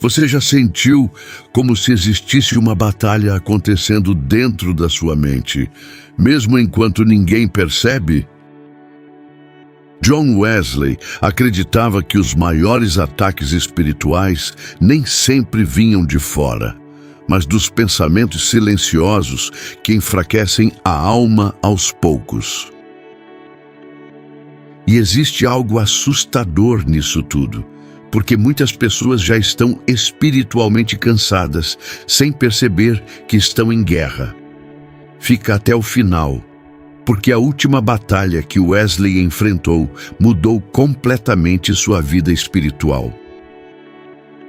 Você já sentiu como se existisse uma batalha acontecendo dentro da sua mente, mesmo enquanto ninguém percebe? John Wesley acreditava que os maiores ataques espirituais nem sempre vinham de fora, mas dos pensamentos silenciosos que enfraquecem a alma aos poucos. E existe algo assustador nisso tudo, porque muitas pessoas já estão espiritualmente cansadas, sem perceber que estão em guerra. Fica até o final, porque a última batalha que Wesley enfrentou mudou completamente sua vida espiritual.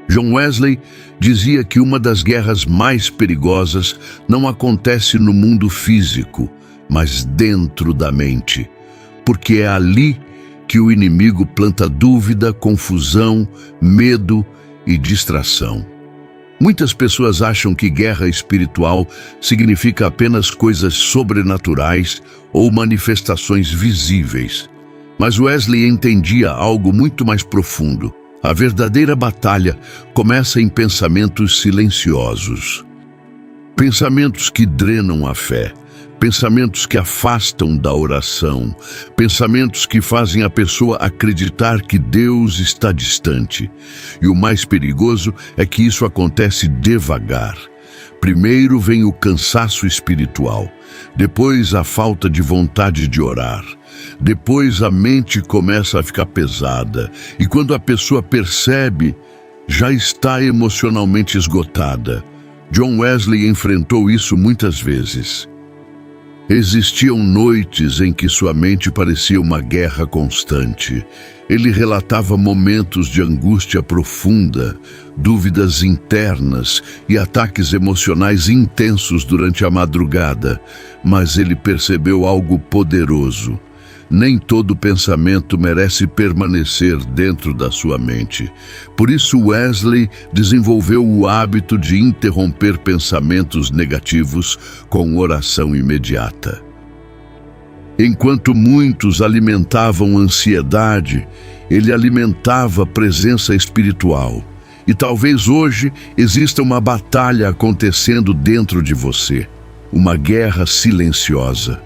John Wesley dizia que uma das guerras mais perigosas não acontece no mundo físico, mas dentro da mente, porque é ali que o inimigo planta dúvida, confusão, medo e distração. Muitas pessoas acham que guerra espiritual significa apenas coisas sobrenaturais ou manifestações visíveis. Mas Wesley entendia algo muito mais profundo. A verdadeira batalha começa em pensamentos silenciosos. Pensamentos que drenam a fé. Pensamentos que afastam da oração, pensamentos que fazem a pessoa acreditar que Deus está distante. E o mais perigoso é que isso acontece devagar. Primeiro vem o cansaço espiritual, depois a falta de vontade de orar, depois a mente começa a ficar pesada, e quando a pessoa percebe, já está emocionalmente esgotada. John Wesley enfrentou isso muitas vezes. Existiam noites em que sua mente parecia uma guerra constante. Ele relatava momentos de angústia profunda, dúvidas internas e ataques emocionais intensos durante a madrugada, mas ele percebeu algo poderoso. Nem todo pensamento merece permanecer dentro da sua mente. Por isso Wesley desenvolveu o hábito de interromper pensamentos negativos com oração imediata. Enquanto muitos alimentavam ansiedade, ele alimentava a presença espiritual. E talvez hoje exista uma batalha acontecendo dentro de você, uma guerra silenciosa.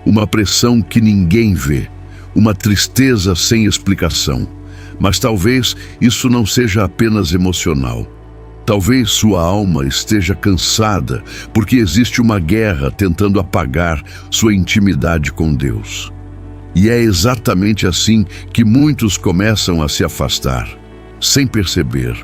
Uma pressão que ninguém vê, uma tristeza sem explicação. Mas talvez isso não seja apenas emocional. Talvez sua alma esteja cansada, porque existe uma guerra tentando apagar sua intimidade com Deus. E é exatamente assim que muitos começam a se afastar, sem perceber.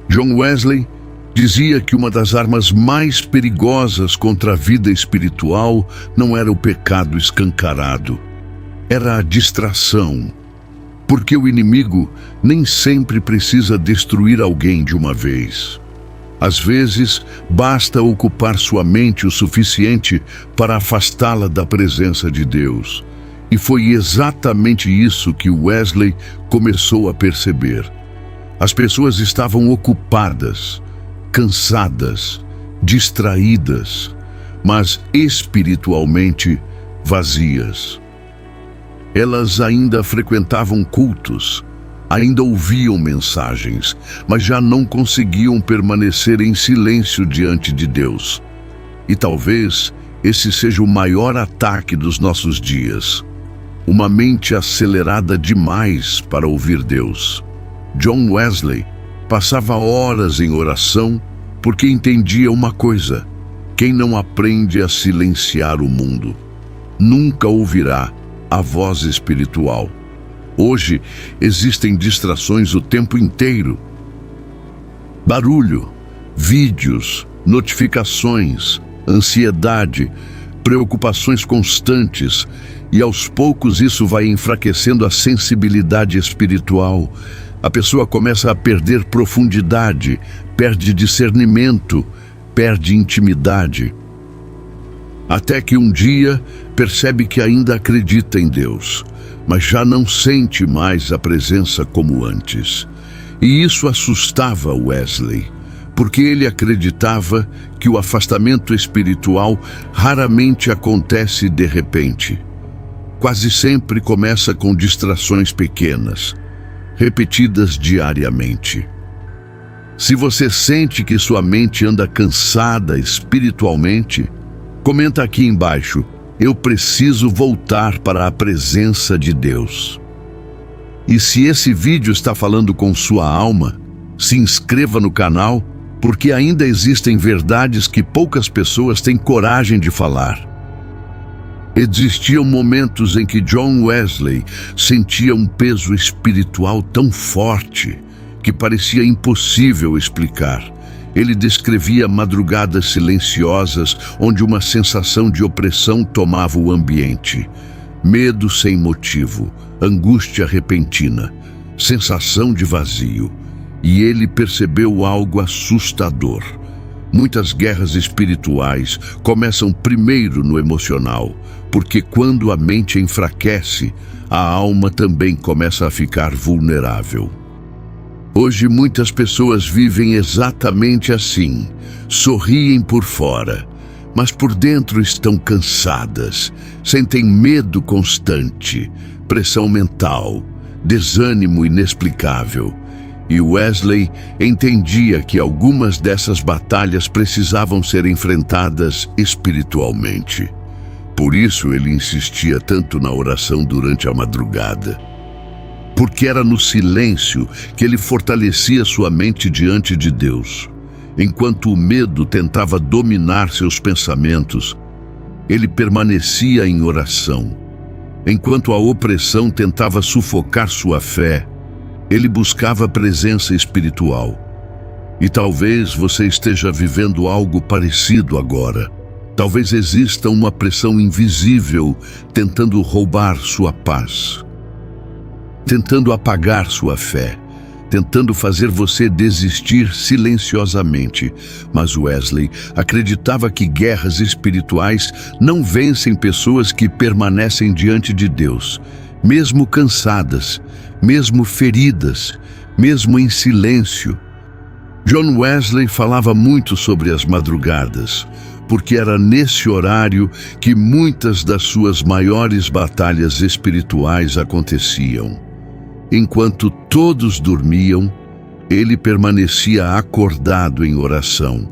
John Wesley dizia que uma das armas mais perigosas contra a vida espiritual não era o pecado escancarado, era a distração. Porque o inimigo nem sempre precisa destruir alguém de uma vez. Às vezes, basta ocupar sua mente o suficiente para afastá-la da presença de Deus. E foi exatamente isso que Wesley começou a perceber. As pessoas estavam ocupadas, cansadas, distraídas, mas espiritualmente vazias. Elas ainda frequentavam cultos, ainda ouviam mensagens, mas já não conseguiam permanecer em silêncio diante de Deus. E talvez esse seja o maior ataque dos nossos dias. Uma mente acelerada demais para ouvir Deus. John Wesley passava horas em oração porque entendia uma coisa: quem não aprende a silenciar o mundo, nunca ouvirá a voz espiritual. Hoje existem distrações o tempo inteiro. Barulho, vídeos, notificações, ansiedade, preocupações constantes, e aos poucos isso vai enfraquecendo a sensibilidade espiritual. A pessoa começa a perder profundidade, perde discernimento, perde intimidade. Até que um dia percebe que ainda acredita em Deus, mas já não sente mais a presença como antes. E isso assustava Wesley, porque ele acreditava que o afastamento espiritual raramente acontece de repente. Quase sempre começa com distrações pequenas, repetidas diariamente. Se você sente que sua mente anda cansada espiritualmente, comenta aqui embaixo: eu preciso voltar para a presença de Deus. E se esse vídeo está falando com sua alma, se inscreva no canal, porque ainda existem verdades que poucas pessoas têm coragem de falar. Existiam momentos em que John Wesley sentia um peso espiritual tão forte que parecia impossível explicar. Ele descrevia madrugadas silenciosas onde uma sensação de opressão tomava o ambiente. Medo sem motivo, angústia repentina, sensação de vazio. E ele percebeu algo assustador. Muitas guerras espirituais começam primeiro no emocional, porque quando a mente enfraquece, a alma também começa a ficar vulnerável. Hoje muitas pessoas vivem exatamente assim, sorriem por fora, mas por dentro estão cansadas, sentem medo constante, pressão mental, desânimo inexplicável. E Wesley entendia que algumas dessas batalhas precisavam ser enfrentadas espiritualmente. Por isso ele insistia tanto na oração durante a madrugada. Porque era no silêncio que ele fortalecia sua mente diante de Deus. Enquanto o medo tentava dominar seus pensamentos, ele permanecia em oração. Enquanto a opressão tentava sufocar sua fé, ele buscava a presença espiritual. E talvez você esteja vivendo algo parecido agora. Talvez exista uma pressão invisível tentando roubar sua paz, tentando apagar sua fé, tentando fazer você desistir silenciosamente. Mas Wesley acreditava que guerras espirituais não vencem pessoas que permanecem diante de Deus, mesmo cansadas, mesmo feridas, mesmo em silêncio. John Wesley falava muito sobre as madrugadas, porque era nesse horário que muitas das suas maiores batalhas espirituais aconteciam. Enquanto todos dormiam, ele permanecia acordado em oração.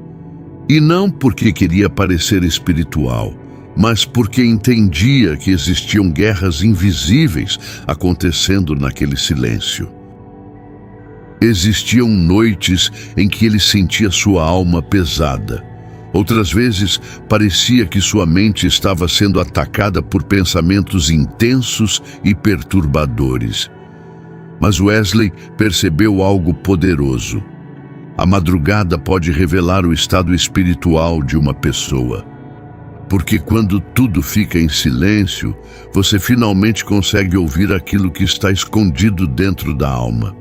E não porque queria parecer espiritual, mas porque entendia que existiam guerras invisíveis acontecendo naquele silêncio. Existiam noites em que ele sentia sua alma pesada. Outras vezes, parecia que sua mente estava sendo atacada por pensamentos intensos e perturbadores. Mas Wesley percebeu algo poderoso. A madrugada pode revelar o estado espiritual de uma pessoa. Porque quando tudo fica em silêncio, você finalmente consegue ouvir aquilo que está escondido dentro da alma.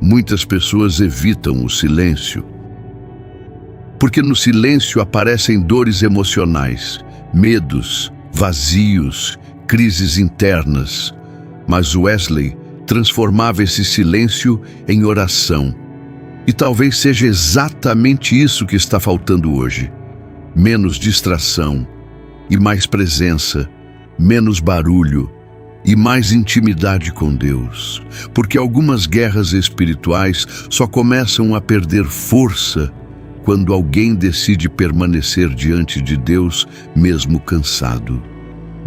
Muitas pessoas evitam o silêncio, porque no silêncio aparecem dores emocionais, medos, vazios, crises internas. Mas Wesley transformava esse silêncio em oração. E talvez seja exatamente isso que está faltando hoje. Menos distração e mais presença, menos barulho e mais intimidade com Deus. Porque algumas guerras espirituais só começam a perder força quando alguém decide permanecer diante de Deus, mesmo cansado,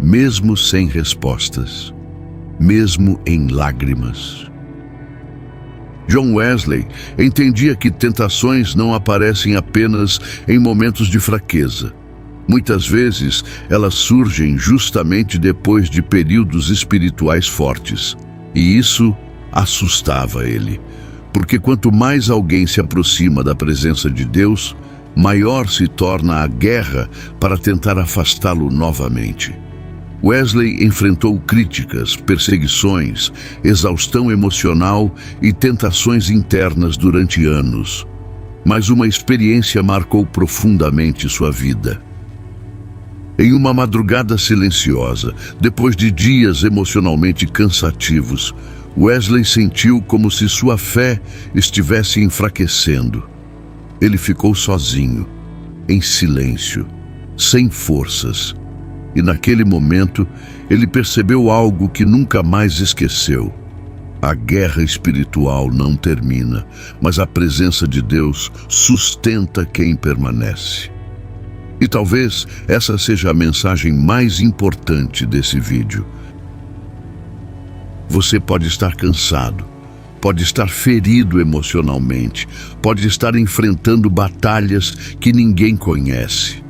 mesmo sem respostas, mesmo em lágrimas. John Wesley entendia que tentações não aparecem apenas em momentos de fraqueza. Muitas vezes, elas surgem justamente depois de períodos espirituais fortes. E isso assustava ele. Porque quanto mais alguém se aproxima da presença de Deus, maior se torna a guerra para tentar afastá-lo novamente. Wesley enfrentou críticas, perseguições, exaustão emocional e tentações internas durante anos. Mas uma experiência marcou profundamente sua vida. Em uma madrugada silenciosa, depois de dias emocionalmente cansativos, Wesley sentiu como se sua fé estivesse enfraquecendo. Ele ficou sozinho, em silêncio, sem forças. E naquele momento, ele percebeu algo que nunca mais esqueceu. A guerra espiritual não termina, mas a presença de Deus sustenta quem permanece. E talvez essa seja a mensagem mais importante desse vídeo. Você pode estar cansado, pode estar ferido emocionalmente, pode estar enfrentando batalhas que ninguém conhece,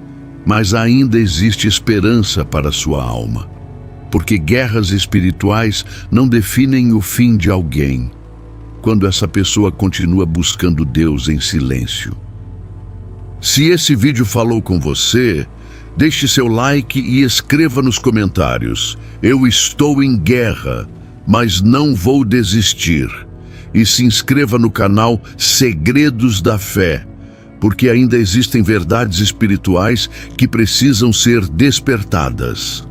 mas ainda existe esperança para a sua alma. Porque guerras espirituais não definem o fim de alguém, quando essa pessoa continua buscando Deus em silêncio. Se esse vídeo falou com você, deixe seu like e escreva nos comentários: eu estou em guerra, mas não vou desistir. E se inscreva no canal Segredos da Fé, porque ainda existem verdades espirituais que precisam ser despertadas.